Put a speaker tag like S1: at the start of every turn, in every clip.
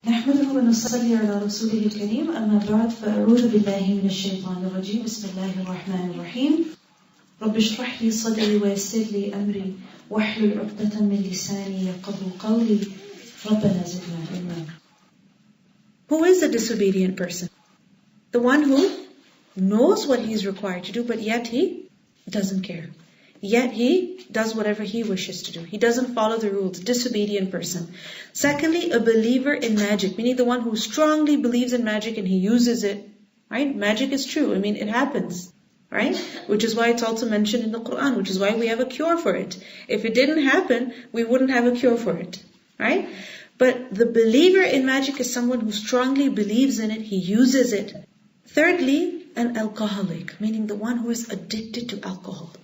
S1: نحمده ونصلي على رسوله الكريم أما بعد فأعوذ بالله من الشيطان الرجيم بسم الله الرحمن الرحيم رب اشرح لي صدري ويسر لي أمري واحلل عقدة من لساني يفقهوا قولي ربنا زدنا علما. Who is a disobedient person? The one who knows what he is required to do, but yet he doesn't care. Yet he does whatever he wishes to do. He doesn't follow the rules. Disobedient person. Secondly, a believer in magic, meaning the one who strongly believes in magic and he uses it. Right? Magic is true. I mean, it happens. Right? Which is why it's also mentioned in the Quran, which is why we have a cure for it. If it didn't happen, we wouldn't have a cure for it. Right? But the believer in magic is someone who strongly believes in it. He uses it. Thirdly, an alcoholic, meaning the one who is addicted to alcohol.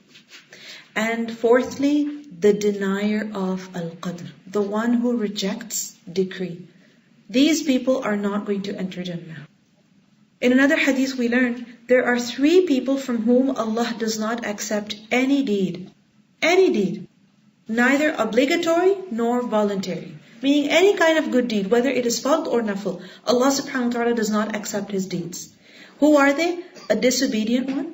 S1: And fourthly, the denier of al-qadr, the one who rejects decree. These people are not going to enter Jannah. In another hadith we learned, there are 3 people from whom Allah does not accept any deed. Any deed. Neither obligatory nor voluntary. Meaning any kind of good deed, whether it is fard or nafil, Allah subhanahu wa ta'ala does not accept his deeds. Who are they? A disobedient one.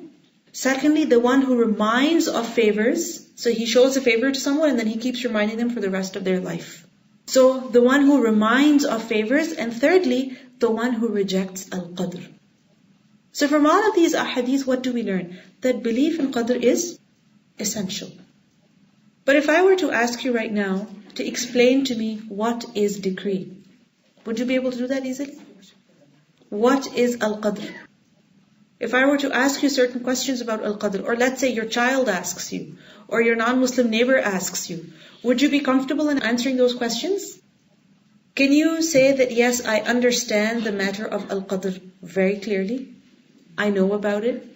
S1: Secondly, the one who reminds of favors. So he shows a favor to someone and then he keeps reminding them for the rest of their life. So the one who reminds of favors. And thirdly, the one who rejects al-qadr. So from all of these ahadith, what do we learn? That belief in qadr is essential. But if I were to ask you right now to explain to me what is decree, would you be able to do that easily? What is al-qadr? If I were to ask you certain questions about al-qadr, or let's say your child asks you, or your non-Muslim neighbor asks you, would you be comfortable in answering those questions? Can you say that, yes, I understand the matter of al-qadr very clearly? I know about it.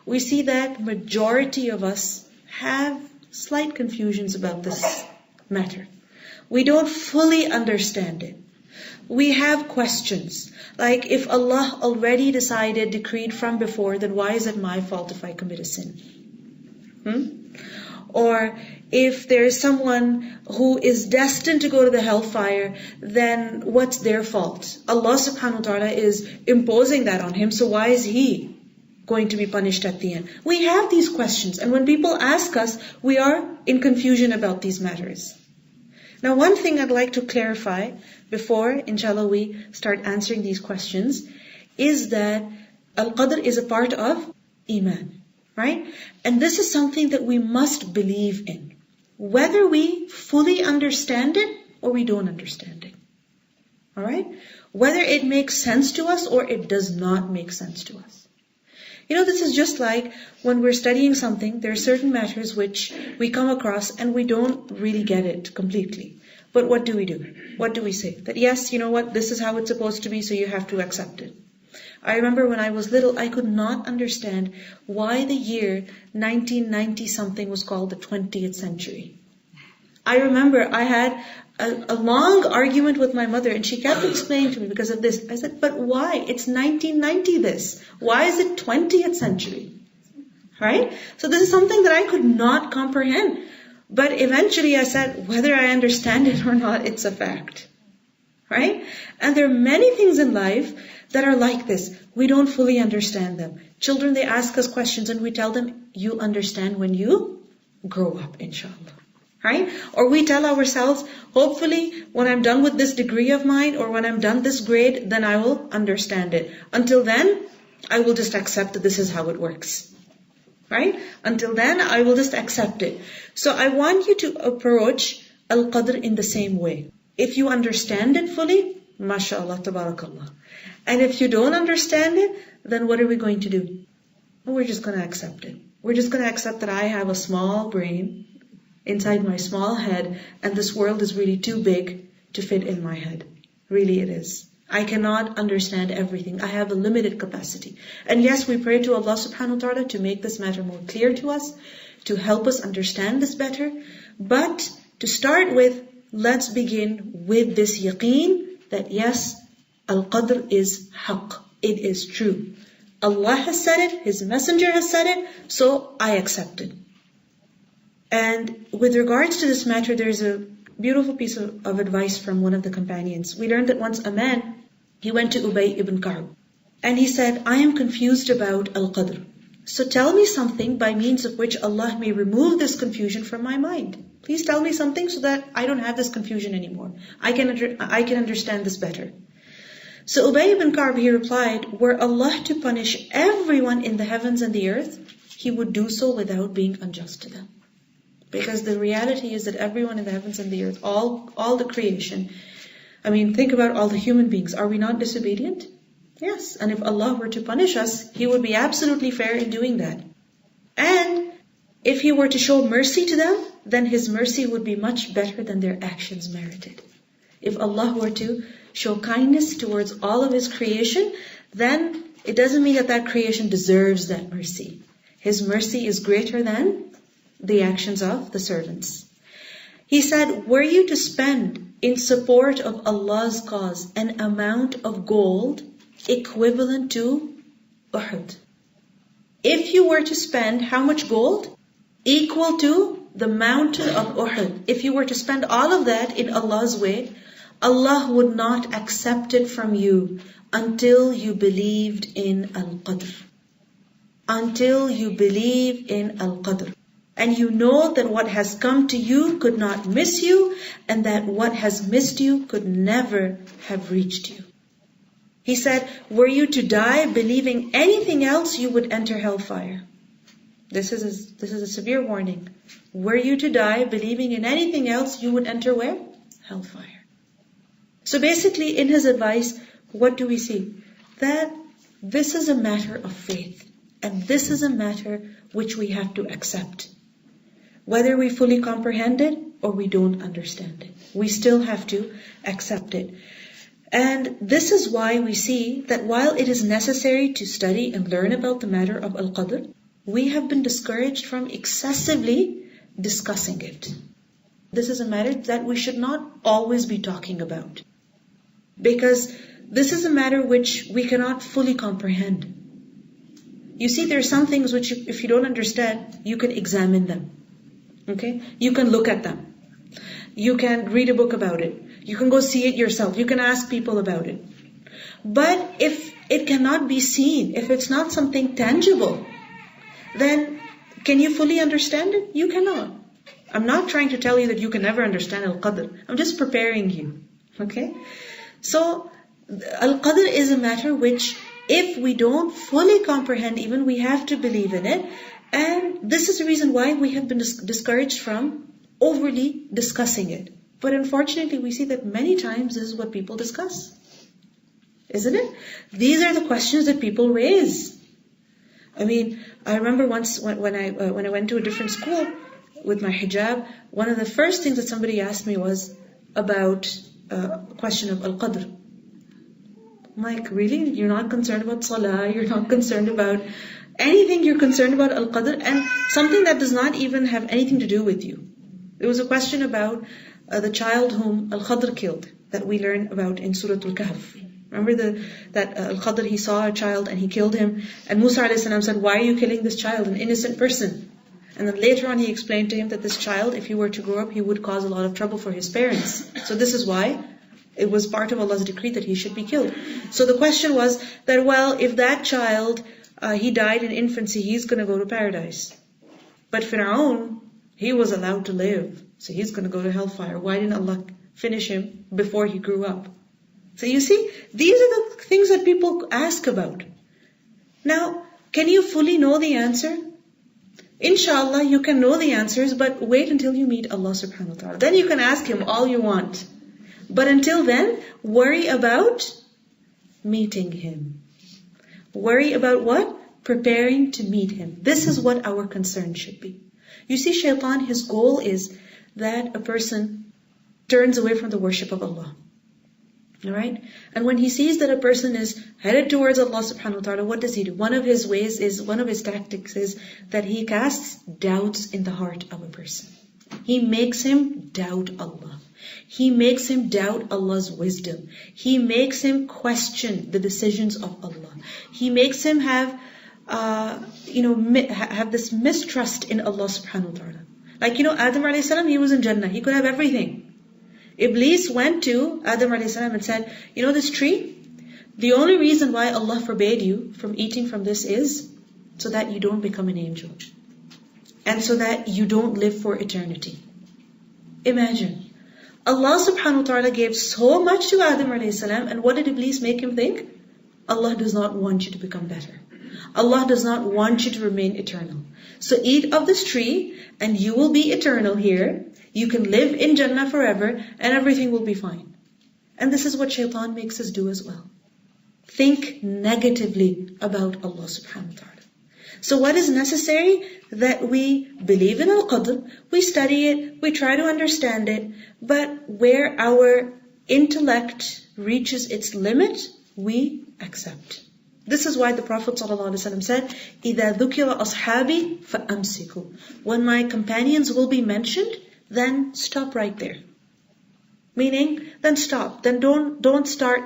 S1: We see that majority of us have slight confusions about this matter. We don't fully understand it. We have questions. Like, if Allah already decided, decreed from before, then why is it my fault if I commit a sin? Or if there is someone who is destined to go to the hellfire, then what's their fault? Allah subhanahu wa ta'ala is imposing that on him, so why is he going to be punished at the end? We have these questions, and when people ask us, we are in confusion about these matters. Now, one thing I'd like to clarify before, inshallah, we start answering these questions, is that al-qadr is a part of Iman, right? And this is something that we must believe in, whether we fully understand it or we don't understand it. Alright? Whether it makes sense to us or it does not make sense to us. You know, this is just like when we're studying something, there are certain matters which we come across and we don't really get it completely. But what do we do? What do we say? That yes, you know what, this is how it's supposed to be, so you have to accept it. I remember when I was little, I could not understand why the year 1990 something was called the 20th century. I remember I had a long argument with my mother and she kept explaining to me because of this. I said, but why? It's 1990 this. Why is it 20th century? Right? So this is something that I could not comprehend. But eventually I said, whether I understand it or not, it's a fact. Right? And there are many things in life that are like this. We don't fully understand them. Children, they ask us questions and we tell them, you'll understand when you grow up, inshallah. Right? Or we tell ourselves, hopefully when I'm done with this degree of mine or when I'm done this grade, then I will understand it. Until then, I will just accept that this is how it works. Right? Until then, I will just accept it. So I want you to approach al-qadr in the same way. If you understand it fully, mashallah, tabarakallah. And if you don't understand it, then what are we going to do? We're just going to accept it. We're just going to accept that I have a small brain inside my small head, and this world is really too big to fit in my head. Really it is. I cannot understand everything. I have a limited capacity. And yes, we pray to Allah subhanahu wa ta'ala to make this matter more clear to us, to help us understand this better. But to start with, let's begin with this yaqeen that yes, al-qadr is haqq. It is true. Allah has said it, His Messenger has said it, so I accept it. And with regards to this matter, there is a beautiful piece of advice from one of the companions. We learned that once a man, he went to Ubay ibn Ka'b, and he said, I am confused about Al-Qadr. So tell me something by means of which Allah may remove this confusion from my mind. Please tell me something so that I don't have this confusion anymore. I can understand this better. So Ubay ibn Ka'b, he replied, were Allah to punish everyone in the heavens and the earth, He would do so without being unjust to them. Because the reality is that everyone in the heavens and the earth, all the creation, think about all the human beings. Are we not disobedient? Yes. And if Allah were to punish us, He would be absolutely fair in doing that. And if He were to show mercy to them, then His mercy would be much better than their actions merited. If Allah were to show kindness towards all of His creation, then it doesn't mean that that creation deserves that mercy. His mercy is greater than the actions of the servants. He said, were you to spend in support of Allah's cause an amount of gold equivalent to Uhud? If you were to spend how much gold? Equal to the mountain of Uhud. If you were to spend all of that in Allah's way, Allah would not accept it from you until you believed in Al-Qadr. Until you believe in Al-Qadr. And you know that what has come to you could not miss you, and that what has missed you could never have reached you. He said, were you to die believing anything else, you would enter hellfire. This is a severe warning. Were you to die believing in anything else, you would enter where? Hellfire. So basically, in his advice, what do we see? That this is a matter of faith. And this is a matter which we have to accept. Whether we fully comprehend it or we don't understand it, we still have to accept it. And this is why we see that while it is necessary to study and learn about the matter of Al-Qadr, we have been discouraged from excessively discussing it. This is a matter that we should not always be talking about. Because this is a matter which we cannot fully comprehend. You see, there are some things which if you don't understand, you can examine them. Okay? You can look at them. You can read a book about it. You can go see it yourself. You can ask people about it. But if it cannot be seen, if it's not something tangible, then can you fully understand it? You cannot. I'm not trying to tell you that you can never understand Al-Qadr. I'm just preparing you. Okay? So, Al-Qadr is a matter which, if we don't fully comprehend even, we have to believe in it. And this is the reason why we have been discouraged from overly discussing it. But unfortunately, we see that many times this is what people discuss. Isn't it? These are the questions that people raise. I remember once when I went to a different school with my hijab, one of the first things that somebody asked me was about a question of Al-Qadr. I'm like, really? You're not concerned about Salah, you're not concerned about anything, you're concerned about Al-Qadr, and something that does not even have anything to do with you. It was a question about the child whom Al-Qadr killed, that we learn about in Surah Al-Kahf. Remember that Al-Qadr, he saw a child and he killed him, and Musa a.s. said, why are you killing this child, an innocent person? And then later on he explained to him that this child, if he were to grow up, he would cause a lot of trouble for his parents. So this is why it was part of Allah's decree that he should be killed. So the question was that, well, if that child, he died in infancy, he's going to go to paradise. But Fir'aun, he was allowed to live, so he's going to go to hellfire. Why didn't Allah finish him before he grew up? So you see, these are the things that people ask about. Now, can you fully know the answer? Inshallah, you can know the answers, but wait until you meet Allah subhanahu wa ta'ala. Then you can ask Him all you want. But until then, worry about meeting Him. Worry about what? Preparing to meet Him. This is what our concern should be. You see, shaitan, his goal is that a person turns away from the worship of Allah. Alright? And when he sees that a person is headed towards Allah subhanahu wa ta'ala, what does he do? One of his tactics is that he casts doubts in the heart of a person. He makes him doubt Allah. He makes him doubt Allah's wisdom. He makes him question the decisions of Allah. He makes him have this mistrust in Allah subhanahu wa ta'ala. Like, Adam a.s., he was in Jannah. He could have everything. Iblis went to Adam a.s. and said, you know this tree? The only reason why Allah forbade you from eating from this is so that you don't become an angel. And so that you don't live for eternity. Imagine. Allah subhanahu wa ta'ala gave so much to Adam a.s. and what did Iblis make him think? Allah does not want you to become better. Allah does not want you to remain eternal. So eat of this tree and you will be eternal here. You can live in Jannah forever and everything will be fine. And this is what shaitan makes us do as well. Think negatively about Allah subhanahu wa ta'ala. So what is necessary? That we believe in al-qadr, we study it, we try to understand it, but where our intellect reaches its limit, we accept. This is why the Prophet ﷺ said, إِذَا ذُكِرَ أَصْحَابِي فَأَمْسِكُوا. When my companions will be mentioned, then stop right there. Meaning, then stop. Then don't start,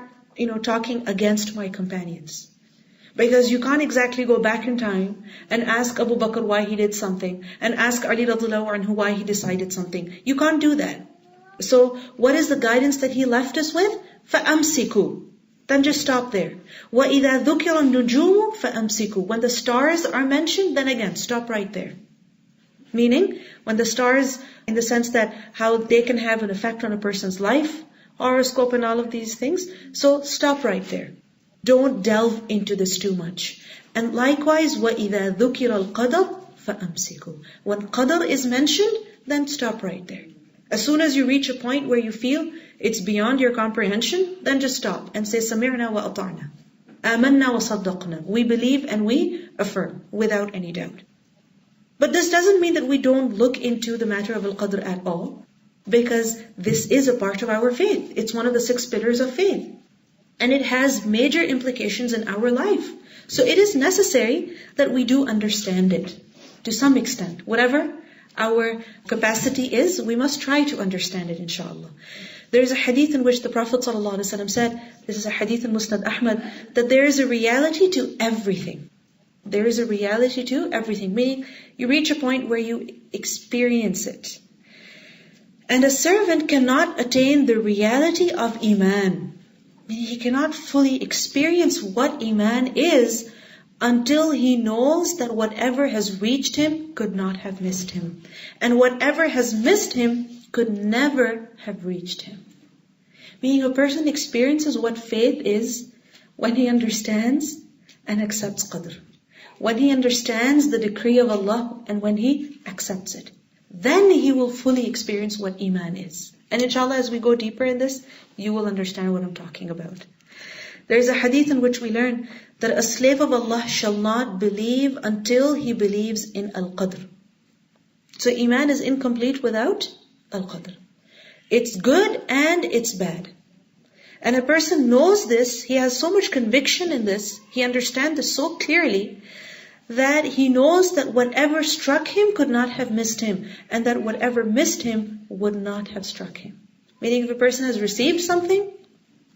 S1: talking against my companions. Because you can't exactly go back in time and ask Abu Bakr why he did something, and ask Ali radiallahu anhu why he decided something. You can't do that. So, what is the guidance that he left us with? فَأَمْسِكُوا. Then just stop there. وَإِذَا ذُكِرَ النُّجُومُ فَأَمْسِكُوا. When the stars are mentioned, then again, stop right there. Meaning, when the stars, in the sense that how they can have an effect on a person's life, horoscope and all of these things. So, stop right there. Don't delve into this too much. And likewise, وَإِذَا ذُكِرَ الْقَدَرُ فَأَمْسِكُوا. When qadr is mentioned, then stop right there. As soon as you reach a point where you feel it's beyond your comprehension, then just stop and say, سَمِعْنَا وَأَطَعْنَا. آمَنَّا وَصَدَّقْنَا. We believe and we affirm, without any doubt. But this doesn't mean that we don't look into the matter of al-qadr at all, because this is a part of our faith. It's one of the 6 pillars of faith. And it has major implications in our life. So it is necessary that we do understand it to some extent. Whatever our capacity is, we must try to understand it, inshallah. There is a hadith in which the Prophet ﷺ said, this is a hadith in Musnad Ahmad, that there is a reality to everything. There is a reality to everything. Meaning, you reach a point where you experience it. And a servant cannot attain the reality of Iman. He cannot fully experience what Iman is until he knows that whatever has reached him could not have missed him. And whatever has missed him could never have reached him. Meaning a person experiences what faith is when he understands and accepts qadr. When he understands the decree of Allah and when he accepts it. Then he will fully experience what Iman is. And inshallah, as we go deeper in this, you will understand what I'm talking about. There is a hadith in which we learn that a slave of Allah shall not believe until he believes in al-qadr. So Iman is incomplete without al-qadr. It's good and it's bad. And a person knows this, he has so much conviction in this, he understands this so clearly, that he knows that whatever struck him could not have missed him, and that whatever missed him would not have struck him. Meaning if a person has received something,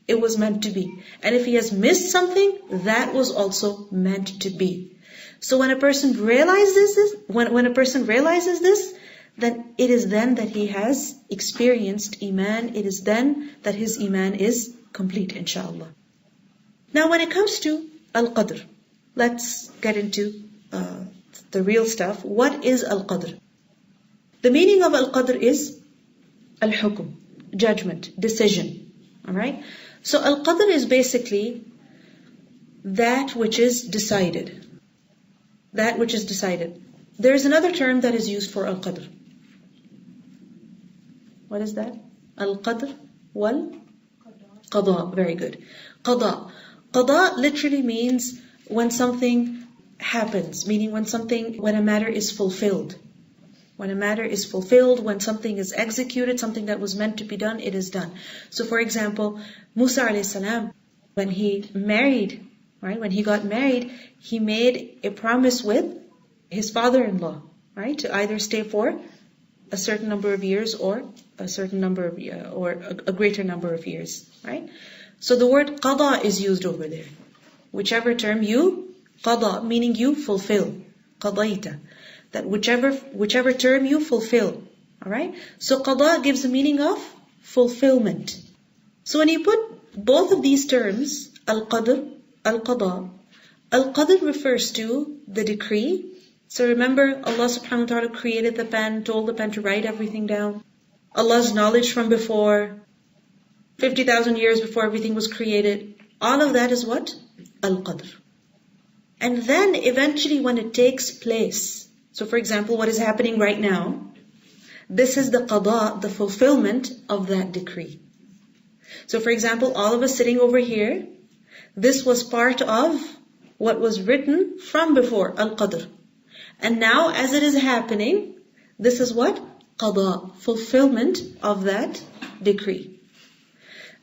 S1: it was meant to be. And if he has missed something, that was also meant to be. So when a person realizes this, when a person realizes this, then it is then that he has experienced Iman. It is then that his Iman is complete, inshallah. Now when it comes to al-qadr, let's get into the real stuff. What is al-qadr? The meaning of al-qadr is al-hukm, judgment, decision. Alright? So al-qadr is basically that which is decided. That which is decided. There is another term that is used for al-qadr. What is that? Al-qadr wal qada. Very good. Qada. Qada literally means when something happens, meaning when a matter is fulfilled. When a matter is fulfilled, when something is executed, something that was meant to be done, it is done. So for example, Musa a.s., when he married, right? When he got married, he made a promise with his father-in-law, right? To either stay for a certain number of years or a certain number of or a greater number of years, right? So the word qada is used over there. Whichever term you, qada, meaning you fulfill, qadayta, that whichever term you fulfill, alright? So qada gives the meaning of fulfillment. So when you put both of these terms, al-qadr, al-qada, al-qadr refers to the decree. So remember, Allah subhanahu wa ta'ala created the pen, told the pen to write everything down. Allah's knowledge from before, 50,000 years before everything was created. All of that is what? Al-qadr. And then eventually when it takes place, so for example, what is happening right now, this is the qada, the fulfillment of that decree. So for example, all of us sitting over here, this was part of what was written from before, al-qadr. And now as it is happening, this is what? Qada, fulfillment of that decree.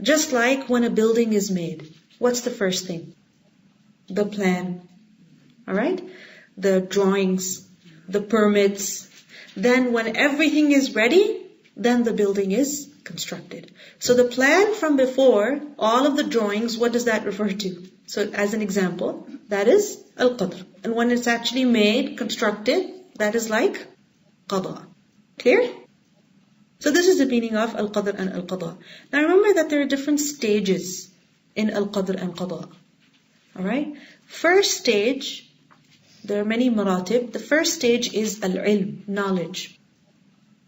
S1: Just like when a building is made, what's the first thing? The plan. Alright? The drawings, the permits. Then when everything is ready, then the building is constructed. So the plan from before, all of the drawings, what does that refer to? So as an example, that is al-qadr. And when it's actually made, constructed, that is like qada. Clear? So this is the meaning of al-qadr and al-qada. Now remember that there are different stages in al-qadr and qada. Alright? First stage, there are many maratib. The first stage is al-ilm, knowledge.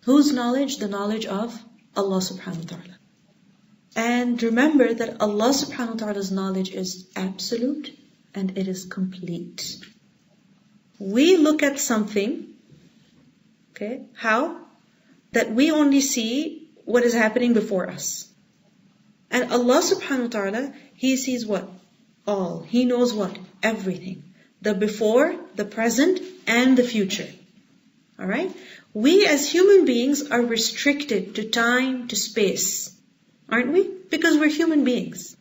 S1: Whose knowledge? The knowledge of Allah subhanahu wa ta'ala. And remember that Allah subhanahu wa ta'ala's knowledge is absolute and it is complete. We look at something, okay, how? That we only see what is happening before us. And Allah subhanahu wa ta'ala, He sees what? All. He knows what? Everything. The before, the present, and the future. Alright? We as human beings are restricted to time, to space. Aren't we? Because we're human beings.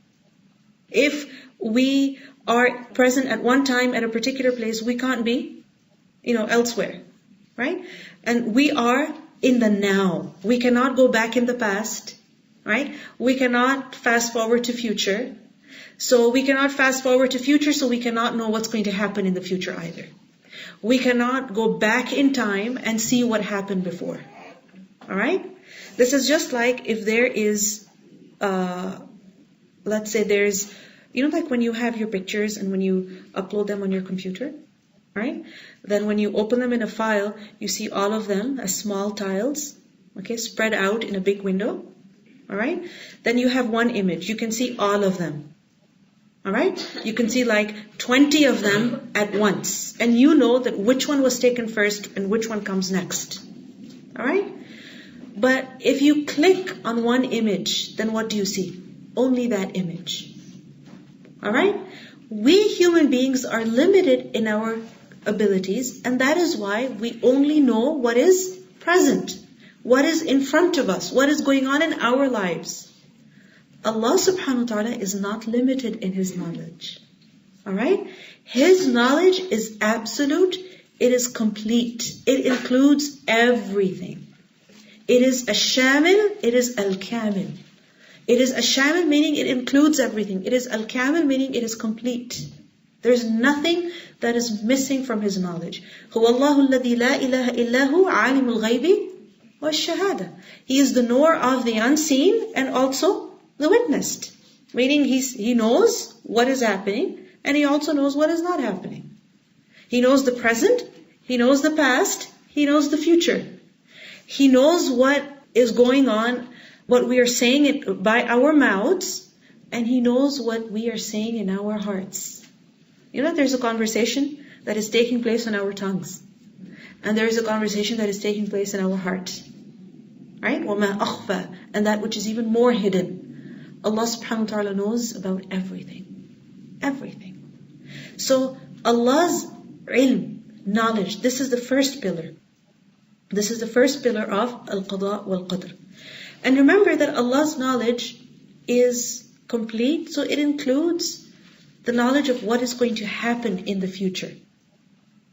S1: If we are present at one time at a particular place, we can't be, elsewhere. Right? And we are in the now. We cannot go back in the past. Right? We cannot fast forward to future. So we cannot fast forward to future, so we cannot know what's going to happen in the future either. We cannot go back in time and see what happened before. Alright? This is just like if there is, let's say there's, like when you have your pictures and when you upload them on your computer, right? Then when you open them in a file, you see all of them as small tiles, okay, spread out in a big window. Alright? Then you have one image. You can see all of them. Alright? You can see like 20 of them at once. And you know that which one was taken first and which one comes next. Alright? But if you click on one image, then what do you see? Only that image. Alright? We human beings are limited in our abilities, and that is why we only know what is present, what is in front of us, what is going on in our lives. Allah subhanahu wa ta'ala is not limited in His knowledge. Alright? His knowledge is absolute, it is complete, it includes everything. It is ash-shamil, it is al-kamil. It is ash-shamil meaning it includes everything. It is al-kamil meaning it is complete. There is nothing that is missing from His knowledge. هُوَ اللَّهُ الَّذِي لَا إِلَهَ إِلَّا هُ عَالِمُ الْغَيْبِ وَالشَّهَادَةِ. He is the knower of the unseen and also the witnessed. Meaning He knows what is happening and He also knows what is not happening. He knows the present, He knows the past, He knows the future. He knows what is going on, what we are saying by our mouths, and He knows what we are saying in our hearts. There's a conversation that is taking place on our tongues. And there is a conversation that is taking place in our heart. Right? وَمَا أَخْفَى. And that which is even more hidden. Allah subhanahu wa ta'ala knows about everything. Everything. So Allah's ilm, knowledge, this is the first pillar. This is the first pillar of al-qada wal-qadr. And remember that Allah's knowledge is complete, so it includes the knowledge of what is going to happen in the future.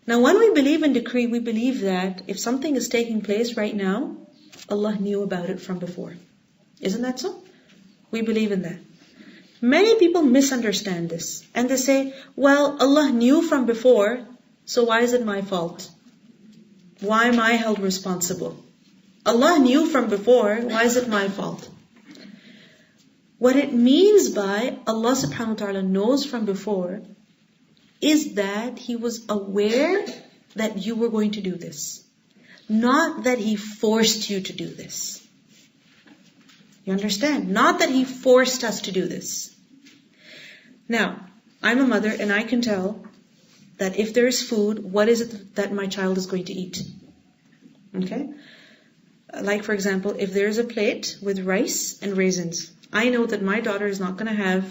S1: Now when we believe in decree, we believe that if something is taking place right now, Allah knew about it from before. Isn't that so? We believe in that. Many people misunderstand this and they say, well, Allah knew from before, so why is it my fault? Why am I held responsible? Allah knew from before, why is it my fault? What it means by Allah subhanahu wa ta'ala knows from before is that He was aware that you were going to do this. Not that He forced you to do this. You understand? Not that He forced us to do this. Now, I'm a mother and I can tell that if there is food, what is it that my child is going to eat? Okay? Like for example, if there is a plate with rice and raisins, I know that my daughter is not going to have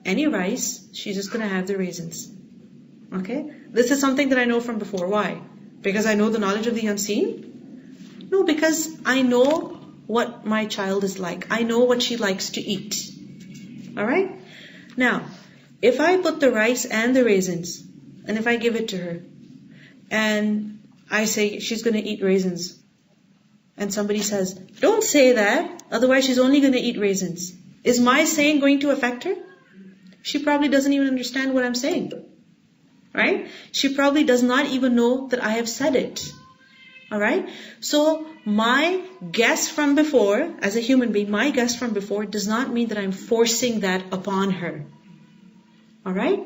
S1: any rice, she's just going to have the raisins. Okay? This is something that I know from before. Why? Because I know the knowledge of the unseen? No, because I know what my child is like. I know what she likes to eat. Alright? Now, if I put the rice and the raisins, and if I give it to her, and I say she's going to eat raisins, and somebody says, don't say that, otherwise she's only going to eat raisins. Is my saying going to affect her? She probably doesn't even understand what I'm saying. Right? She probably does not even know that I have said it. Alright? So, my guess from before, as a human being, my guess from before does not mean that I'm forcing that upon her. Alright?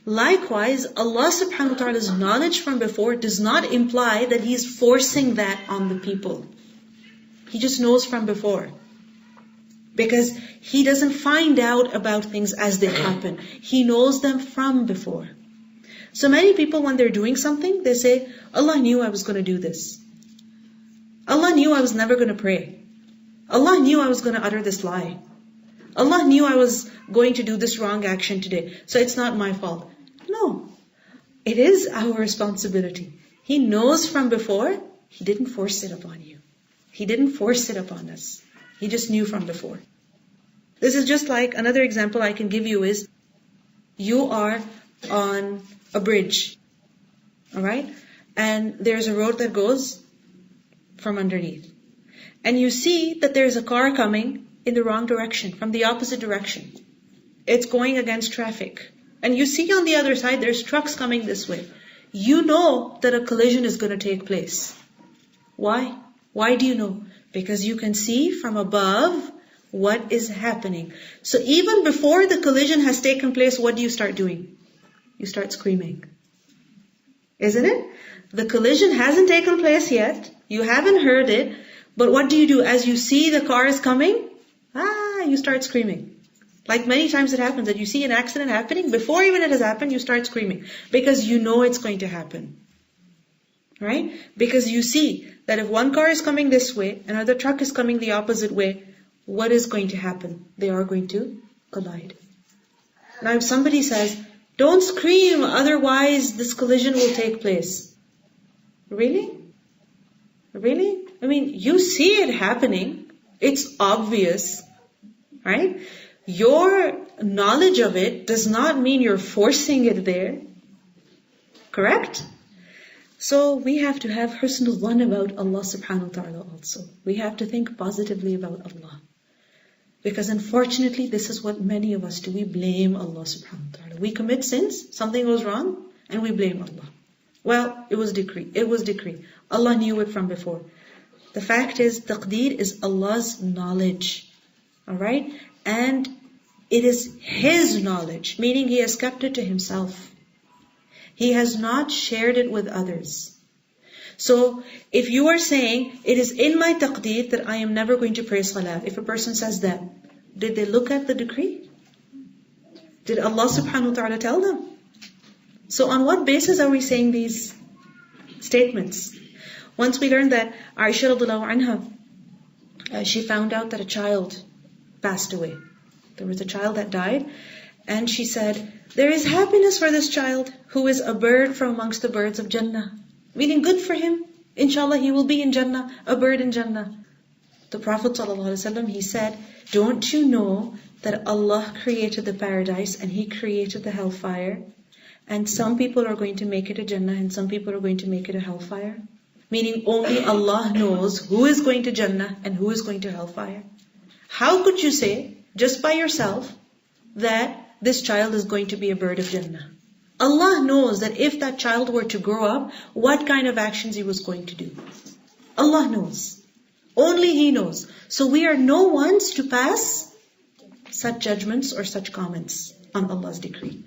S1: Likewise, Allah subhanahu wa ta'ala's knowledge from before does not imply that He is forcing that on the people. He just knows from before. Because He doesn't find out about things as they happen. He knows them from before. So many people, when they're doing something, they say, Allah knew I was going to do this. Allah knew I was never going to pray. Allah knew I was going to utter this lie. Allah knew I was going to do this wrong action today, so it's not my fault. No. It is our responsibility. He knows from before. He didn't force it upon you. He didn't force it upon us. He just knew from before. This is just like another example I can give you is, you are on a bridge. Alright? And there's a road that goes from underneath. And you see that there's a car coming in the wrong direction, from the opposite direction. It's going against traffic. And you see on the other side, there's trucks coming this way. You know that a collision is going to take place. Why? Why do you know? Because you can see from above what is happening. So even before the collision has taken place, what do you start doing? You start screaming. Isn't it? The collision hasn't taken place yet. You haven't heard it. But what do? As you see the car is coming, you start screaming. Like many times it happens that you see an accident happening, before even it has happened, you start screaming. Because you know it's going to happen. Right? Because you see that if one car is coming this way, another truck is coming the opposite way, what is going to happen? They are going to collide. Now if somebody says, don't scream, otherwise this collision will take place. Really? Really? I mean, you see it happening. It's obvious. Right? Your knowledge of it does not mean you're forcing it there. Correct? So we have to have husnul dhan about Allah subhanahu wa ta'ala also. We have to think positively about Allah. Because unfortunately, this is what many of us do. We blame Allah subhanahu wa ta'ala. We commit sins, something goes wrong, and we blame Allah. Well, it was decree. It was decree. Allah knew it from before. The fact is, taqdeer is Allah's knowledge. Alright? And it is His knowledge, meaning He has kept it to Himself. He has not shared it with others. So, if you are saying, it is in my taqdeer that I am never going to pray salah, if a person says that, did they look at the decree? Did Allah subhanahu wa ta'ala tell them? So on what basis are we saying these statements? Once we learned that Aisha radiallahu anha, she found out that a child passed away. There was a child that died, and she said, there is happiness for this child who is a bird from amongst the birds of Jannah. Meaning good for him. Inshallah, he will be in Jannah, a bird in Jannah. The Prophet ﷺ, he said, don't you know that Allah created the paradise and He created the hellfire? And some people are going to make it a Jannah and some people are going to make it a hellfire. Meaning only Allah knows who is going to Jannah and who is going to hellfire. How could you say, just by yourself, that this child is going to be a bird of Jannah? Allah knows that if that child were to grow up, what kind of actions he was going to do. Allah knows. Only He knows. So we are no ones to pass such judgments or such comments on Allah's decree.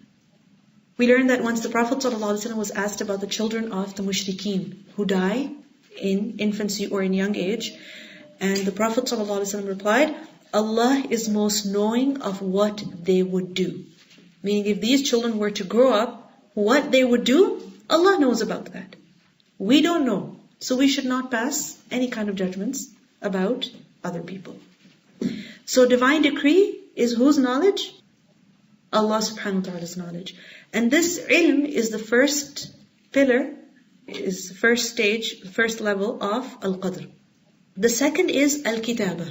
S1: We learned that once the Prophet ﷺ was asked about the children of the mushrikeen who die in infancy or in young age, and the Prophet ﷺ replied, Allah is most knowing of what they would do. Meaning if these children were to grow up, what they would do, Allah knows about that. We don't know. So we should not pass any kind of judgments about other people. So divine decree is whose knowledge? Allah subhanahu wa ta'ala's knowledge. And this ilm is the first pillar, is the first stage, the first level of al-qadr. The second is al-kitaba.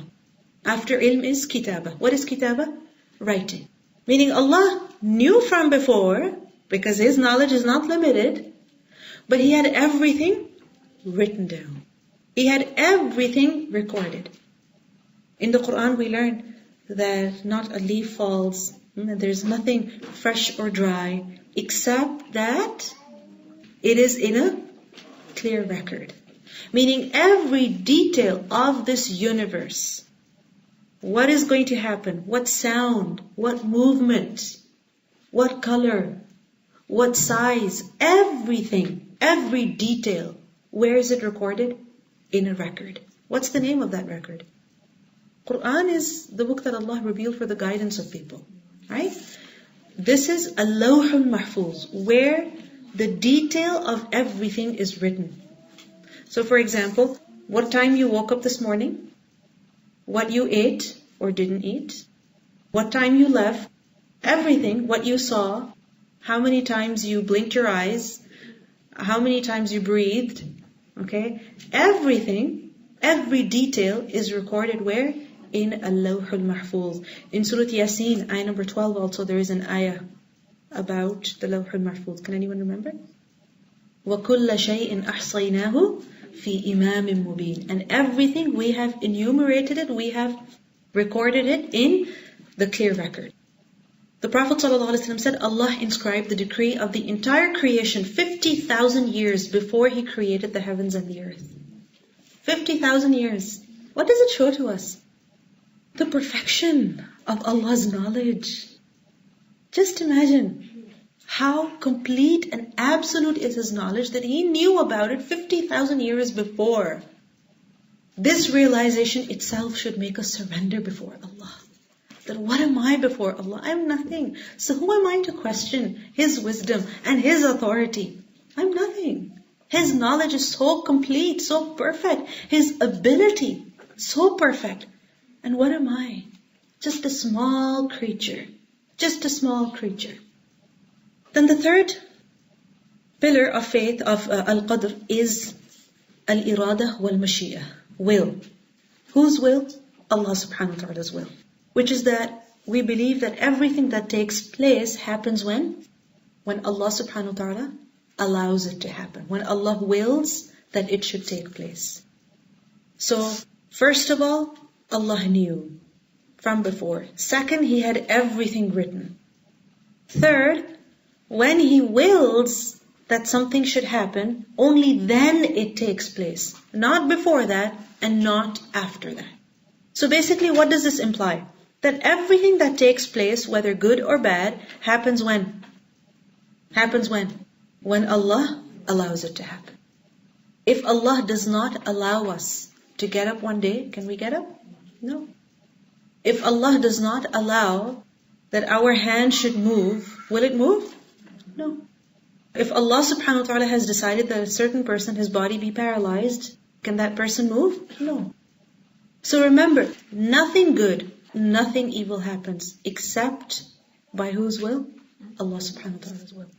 S1: After ilm is kitaba. What is kitaba? Writing. Meaning Allah knew from before, because His knowledge is not limited, but He had everything written down. He had everything recorded. In the Quran we learn that not a leaf falls, there's nothing fresh or dry, except that it is in a clear record. Meaning every detail of this universe, what is going to happen, what sound, what movement, what color, what size, everything, every detail, where is it recorded? In a record. What's the name of that record? Quran is the book that Allah revealed for the guidance of people. Right? This is a lawhul mahfuz, where the detail of everything is written. So for example, what time you woke up this morning, what you ate or didn't eat, what time you left, everything, what you saw, how many times you blinked your eyes, how many times you breathed, okay? Everything, every detail is recorded where? In al-lawhul mahfuz. In Surah Yasin, ayah number 12 also, there is an ayah about the lawhul mahfuz. Can anyone remember? وَكُلَّ شَيْءٍ أَحْصَيْنَاهُ فِي إِمَامٍ مُبِينٍ. And everything we have enumerated it, we have recorded it in the clear record. The Prophet ﷺ said, Allah inscribed the decree of the entire creation 50,000 years before He created the heavens and the earth. 50,000 years. What does it show to us? The perfection of Allah's knowledge. Just imagine how complete and absolute is His knowledge that He knew about it 50,000 years before. This realization itself should make us surrender before Allah. That what am I before Allah? I am nothing. So who am I to question His wisdom and His authority? I'm nothing. His knowledge is so complete, so perfect. His ability, so perfect. And what am I? Just a small creature. Just a small creature. Then the third pillar of faith of al-qadr is al-irada wal-mashiyah. Will. Whose will? Allah subhanahu wa ta'ala's will. Which is that we believe that everything that takes place happens when? When Allah subhanahu wa ta'ala allows it to happen. When Allah wills that it should take place. So, first of all, Allah knew from before. Second, He had everything written. Third, when He wills that something should happen, only then it takes place. Not before that and not after that. So basically, what does this imply? That everything that takes place, whether good or bad, happens when? Happens when? When Allah allows it to happen. If Allah does not allow us to get up one day, can we get up? No. If Allah does not allow that our hand should move, will it move? No. If Allah subhanahu wa ta'ala has decided that a certain person, his body be paralyzed, can that person move? No. So remember, nothing good, nothing evil happens except by whose will? Allah subhanahu wa ta'ala's will.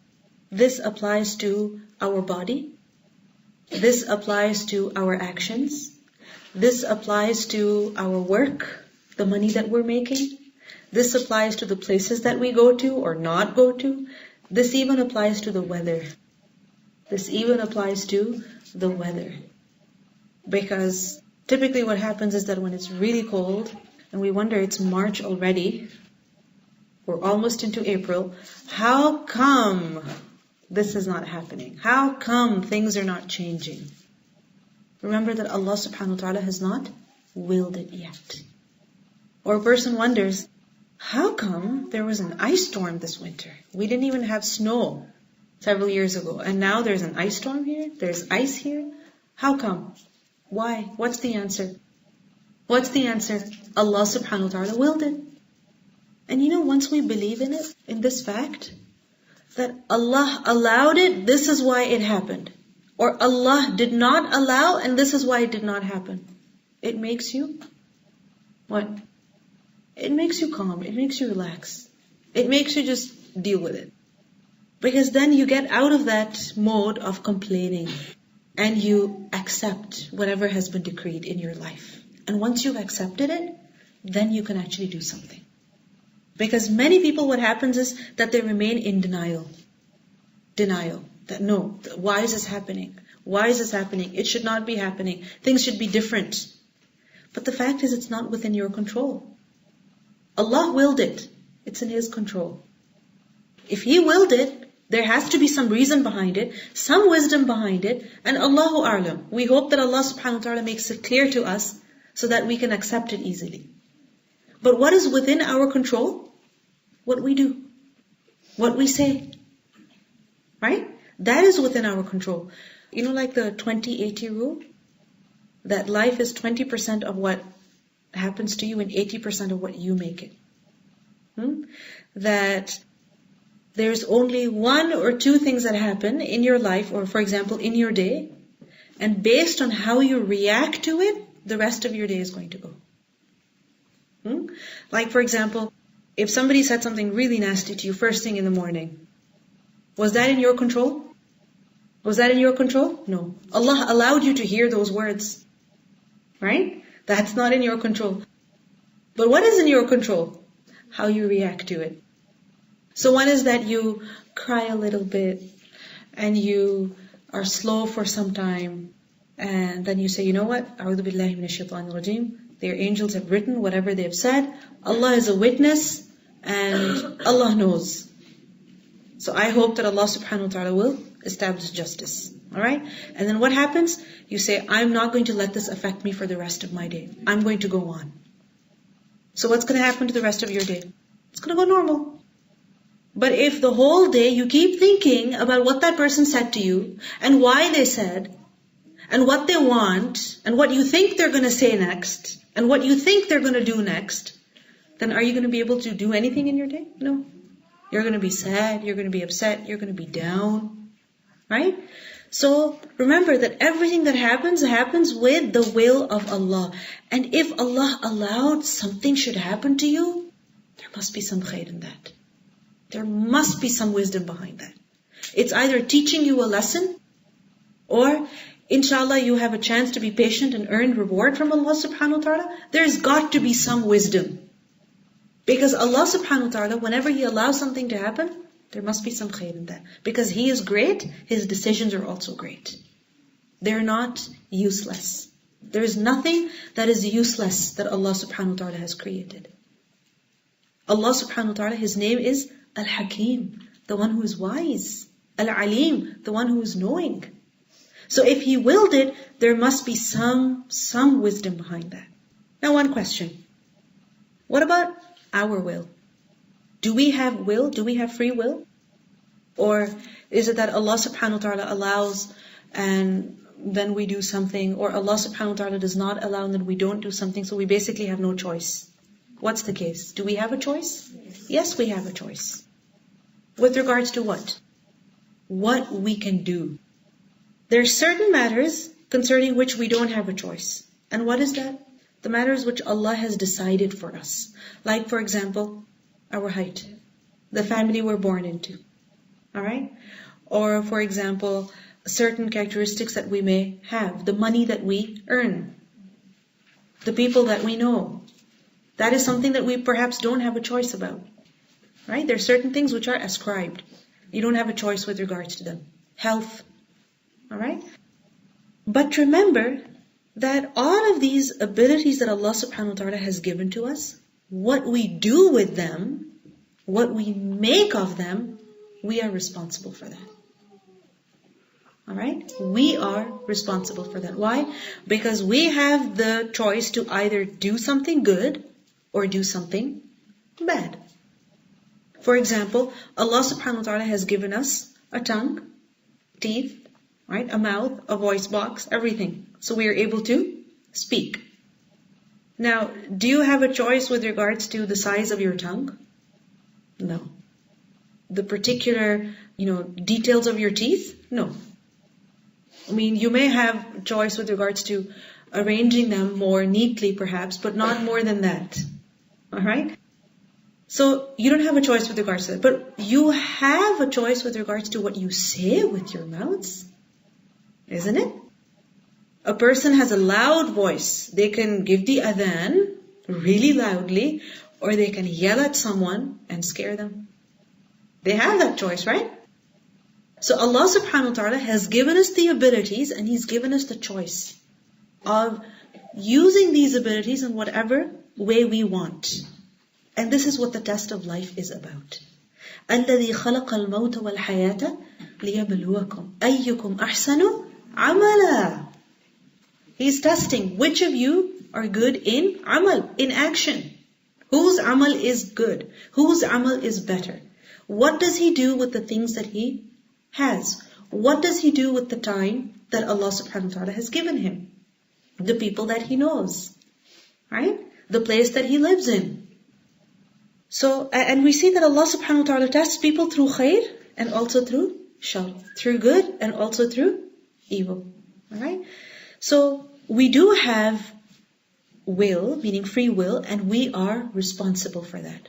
S1: This applies to our body. This applies to our actions. This applies to our work, the money that we're making. This applies to the places that we go to or not go to. This even applies to the weather. This even applies to the weather. Because typically what happens is that when it's really cold, and we wonder it's March already, we're almost into April, how come this is not happening? How come things are not changing? Remember that Allah subhanahu wa ta'ala has not willed it yet. Or a person wonders, how come there was an ice storm this winter? We didn't even have snow several years ago, and now there's an ice storm here? There's ice here? How come? Why? What's the answer? What's the answer? Allah subhanahu wa ta'ala willed it. And once we believe in it, in this fact, that Allah allowed it, this is why it happened. Or Allah did not allow, and this is why it did not happen. It makes you, what? It makes you calm. It makes you relax. It makes you just deal with it. Because then you get out of that mode of complaining and you accept whatever has been decreed in your life. And once you've accepted it, then you can actually do something. Because many people, what happens is that they remain in denial. Denial. That no, why is this happening? Why is this happening? It should not be happening. Things should be different. But the fact is, it's not within your control. Allah willed it. It's in His control. If He willed it, there has to be some reason behind it, some wisdom behind it, and Allahu A'lam. We hope that Allah subhanahu wa ta'ala makes it clear to us so that we can accept it easily. But what is within our control? What we do. What we say. Right? That is within our control. Like the 20-80 rule? That life is 20% of what happens to you and 80% of what you make it. That there's only one or two things that happen in your life, or for example, in your day, and based on how you react to it, the rest of your day is going to go. Like for example, if somebody said something really nasty to you first thing in the morning, was that in your control? Was that in your control? No. Allah allowed you to hear those words. Right? That's not in your control. But what is in your control? How you react to it. So one is that you cry a little bit and you are slow for some time, and then you say, you know what? A'udhu billahi minash shaitanir rajeem. Their angels have written whatever they have said. Allah is a witness and Allah knows. So I hope that Allah subhanahu wa ta'ala will establish justice. Alright? And then what happens? You say, I'm not going to let this affect me for the rest of my day. I'm going to go on. So what's going to happen to the rest of your day? It's going to go normal. But if the whole day you keep thinking about what that person said to you, and why they said, and what they want, and what you think they're going to say next, and what you think they're going to do next, then are you going to be able to do anything in your day? No. You're going to be sad, you're going to be upset, you're going to be down. Right? So remember that everything that happens with the will of Allah. And if Allah allowed something should happen to you, there must be some khair in that. There must be some wisdom behind that. It's either teaching you a lesson, or inshallah you have a chance to be patient and earn reward from Allah subhanahu wa ta'ala. There's got to be some wisdom. Because Allah subhanahu wa ta'ala, whenever He allows something to happen, there must be some khair in that. Because He is great, His decisions are also great. They're not useless. There is nothing that is useless that Allah subhanahu wa ta'ala has created. Allah subhanahu wa ta'ala, His name is Al-Hakim, the one who is wise. Al-Alim, the one who is knowing. So if He willed it, there must be some wisdom behind that. Now one question. What about our will? Do we have will? Do we have free will? Or is it that Allah subhanahu wa ta'ala allows and then we do something, or Allah subhanahu wa ta'ala does not allow and then we don't do something, so we basically have no choice? What's the case? Do we have a choice? Yes, we have a choice. With regards to what? What we can do. There are certain matters concerning which we don't have a choice. And what is that? The matters which Allah has decided for us. Like for example, our height, the family we're born into. Alright? Or for example, certain characteristics that we may have, the money that we earn, the people that we know. That is something that we perhaps don't have a choice about. Right? There are certain things which are ascribed. You don't have a choice with regards to them. Health. Alright? But remember that all of these abilities that Allah subhanahu wa ta'ala has given to us, what we do with them, what we make of them, we are responsible for that. Alright? We are responsible for that. Why? Because we have the choice to either do something good or do something bad. For example, Allah subhanahu wa ta'ala has given us a tongue, teeth, right? A mouth, a voice box, everything. So we are able to speak. Now, do you have a choice with regards to the size of your tongue? No. The particular, details of your teeth? No. I mean, you may have choice with regards to arranging them more neatly perhaps, but not more than that. Alright? So, you don't have a choice with regards to that. But you have a choice with regards to what you say with your mouths. Isn't it? A person has a loud voice. They can give the adhan really loudly, or they can yell at someone and scare them. They have that choice, right? So Allah subhanahu wa ta'ala has given us the abilities and He's given us the choice of using these abilities in whatever way we want. And this is what the test of life is about. الَّذِي خَلَقَ الْمَوْتَ وَالْحَيَاةَ لِيَبْلُوَكُمْ أَيُّكُمْ أَحْسَنُ عَمَلًا. He's testing which of you are good in amal, in action. Whose amal is good? Whose amal is better? What does he do with the things that he has? What does he do with the time that Allah subhanahu wa ta'ala has given him? The people that he knows. Right? The place that he lives in. So, and we see that Allah subhanahu wa ta'ala tests people through khair and also through shar. Through good and also through evil. Alright? So, we do have will, meaning free will, and we are responsible for that.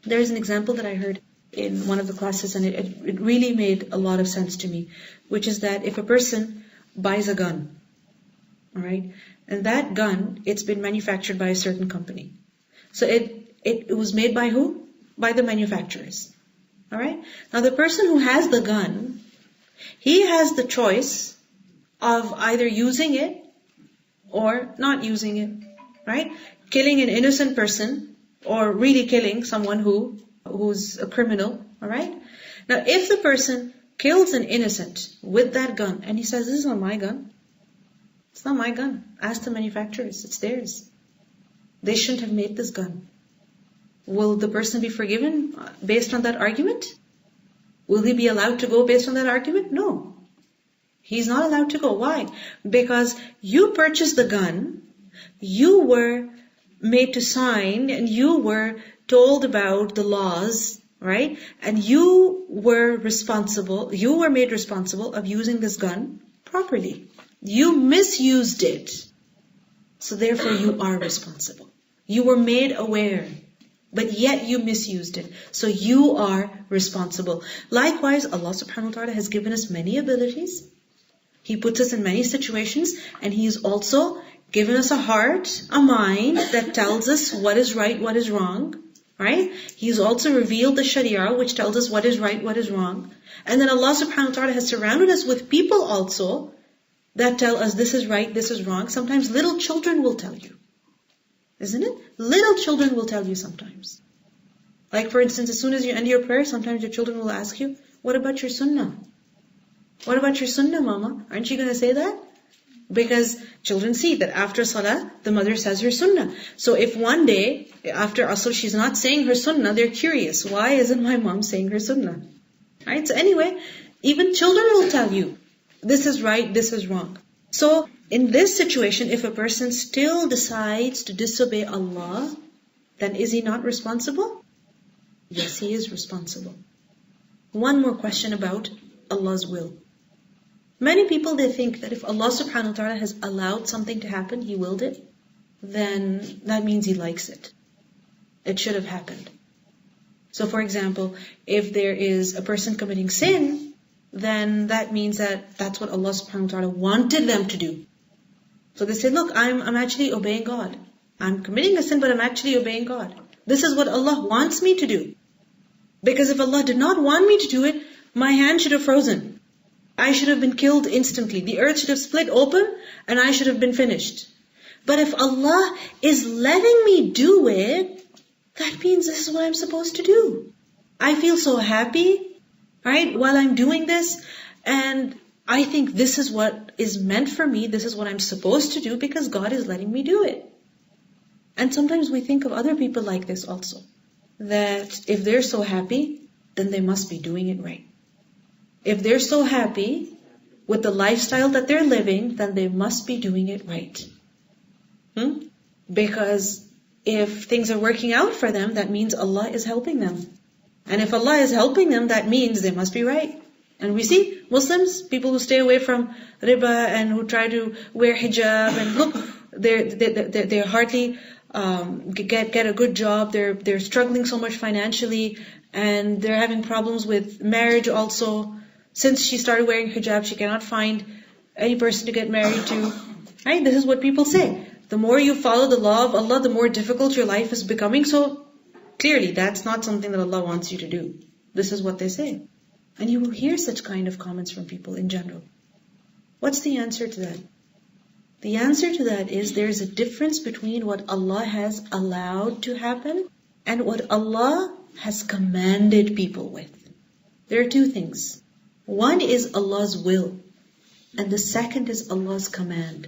S1: There's an example that I heard in one of the classes and it really made a lot of sense to me, which is that if a person buys a gun, alright, and that gun, it's been manufactured by a certain company. So it was made by who? By the manufacturers. Alright? Now the person who has the gun, he has the choice of either using it or not using it. Right? Killing an innocent person or really killing someone who's a criminal. Alright? Now if the person kills an innocent with that gun and he says, this is not my gun. It's not my gun. Ask the manufacturers. It's theirs. They shouldn't have made this gun. Will the person be forgiven based on that argument? Will he be allowed to go based on that argument? No. He's not allowed to go. Why? Because you purchased the gun, you were made to sign, and you were told about the laws, right? And you were made responsible of using this gun properly. You misused it. So therefore you are responsible. You were made aware, but yet you misused it. So you are responsible. Likewise, Allah subhanahu wa ta'ala has given us many abilities. He puts us in many situations, and He's also given us a heart, a mind that tells us what is right, what is wrong. Right? He's also revealed the Sharia, which tells us what is right, what is wrong. And then Allah subhanahu wa ta'ala has surrounded us with people also that tell us this is right, this is wrong. Sometimes little children will tell you. Isn't it? Little children will tell you sometimes. Like for instance, as soon as you end your prayer, sometimes your children will ask you, what about your sunnah? What about your sunnah, mama? Aren't you going to say that? Because children see that after salah, the mother says her sunnah. So if one day, after asr, she's not saying her sunnah, they're curious. Why isn't my mom saying her sunnah? Right? So anyway, even children will tell you, this is right, this is wrong. So in this situation, if a person still decides to disobey Allah, then is he not responsible? Yes, he is responsible. One more question about Allah's will. Many people, they think that if Allah subhanahu wa ta'ala has allowed something to happen, He willed it, then that means He likes it. It should have happened. So for example, if there is a person committing sin, then that means that that's what Allah subhanahu wa ta'ala wanted them to do. So they say, look, I'm actually obeying God. I'm committing a sin, but I'm actually obeying God. This is what Allah wants me to do. Because if Allah did not want me to do it, my hand should have frozen. I should have been killed instantly. The earth should have split open and I should have been finished. But if Allah is letting me do it, that means this is what I'm supposed to do. I feel so happy, right, while I'm doing this, and I think this is what is meant for me, this is what I'm supposed to do because God is letting me do it. And sometimes we think of other people like this also. that if they're so happy, then they must be doing it right. If they're so happy with the lifestyle that they're living, then they must be doing it right. Because if things are working out for them, that means Allah is helping them. And if Allah is helping them, that means they must be right. And we see Muslims, people who stay away from riba and who try to wear hijab, and look, they're hardly get a good job. They're struggling so much financially, and they're having problems with marriage also. Since she started wearing hijab, she cannot find any person to get married to. Right? This is what people say. The more you follow the law of Allah, the more difficult your life is becoming. So clearly, that's not something that Allah wants you to do. This is what they say. And you will hear such kind of comments from people in general. What's the answer to that? The answer to that is there's a difference between what Allah has allowed to happen and what Allah has commanded people with. There are two things. One is Allah's will, and the second is Allah's command.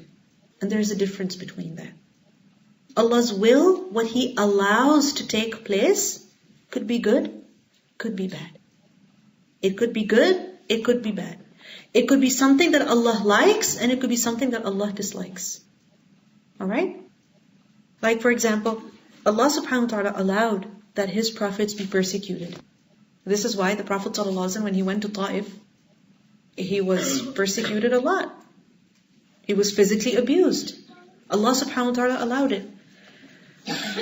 S1: And there's a difference between that. Allah's will, what He allows to take place, could be good, could be bad. It could be good, it could be bad. It could be something that Allah likes, and it could be something that Allah dislikes. Alright? Like for example, Allah subhanahu wa ta'ala allowed that His prophets be persecuted. This is why the Prophet ﷺ, when he went to Ta'if, he was persecuted a lot. He was physically abused. Allah subhanahu wa ta'ala allowed it.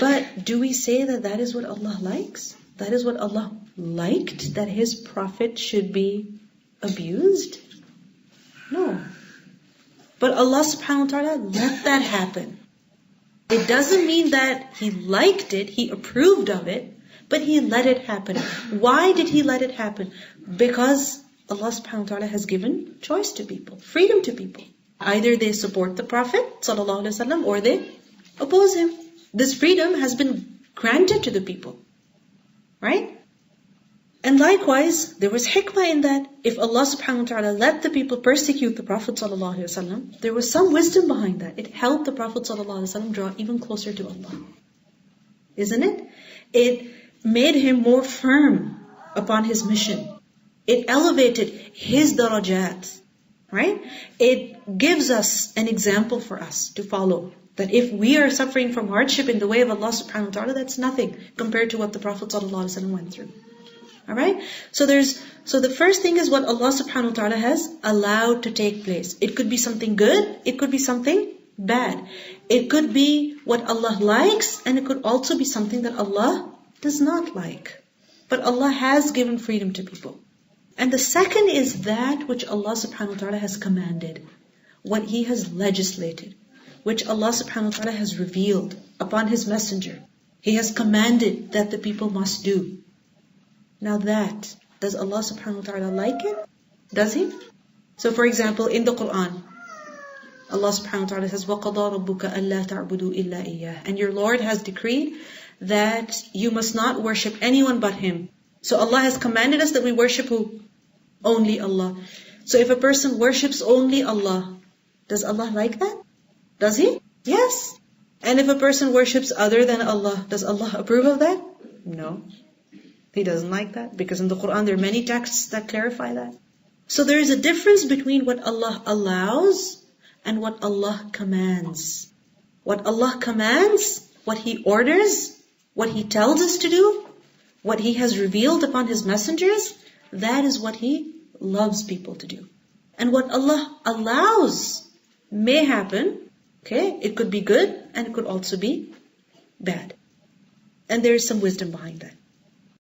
S1: But do we say that that is what Allah likes? That is what Allah liked, that His prophet should be abused? No. But Allah subhanahu wa ta'ala let that happen. It doesn't mean that He liked it, He approved of it, but He let it happen. Why did He let it happen? Because Allah subhanahu wa ta'ala has given choice to people, freedom to people. Either they support the Prophet ﷺ or they oppose him. This freedom has been granted to the people. Right? And likewise, there was hikmah in that. If Allah subhanahu wa ta'ala let the people persecute the Prophet ﷺ, there was some wisdom behind that. It helped the Prophet ﷺ draw even closer to Allah. Isn't it? It made him more firm upon his mission. It elevated his darajat. Right? It gives us an example for us to follow. That if we are suffering from hardship in the way of Allah subhanahu wa ta'ala, that's nothing compared to what the Prophet ﷺ went through. Alright? So the first thing is what Allah subhanahu wa ta'ala has allowed to take place. It could be something good, it could be something bad. It could be what Allah likes, and it could also be something that Allah does not like. But Allah has given freedom to people. And the second is that which Allah subhanahu wa ta'ala has commanded, what He has legislated, which Allah subhanahu wa ta'ala has revealed upon His messenger. He has commanded that the people must do. Now that, does Allah subhanahu wa ta'ala like it? Does He? So for example, in the Quran, Allah subhanahu wa ta'ala says, وَقَضَى رَبُّكَ أَلَّا تَعْبُدُوا إِلَّا إِيَّهِ. And your Lord has decreed that you must not worship anyone but Him. So Allah has commanded us that we worship who? Only Allah. So if a person worships only Allah, does Allah like that? Does He? Yes. And if a person worships other than Allah, does Allah approve of that? No. He doesn't like that, because in the Quran there are many texts that clarify that. So there is a difference between what Allah allows and what Allah commands. What Allah commands, what He orders, what He tells us to do, what He has revealed upon His messengers, that is what He loves people to do. And what Allah allows may happen, okay, it could be good and it could also be bad. And there is some wisdom behind that.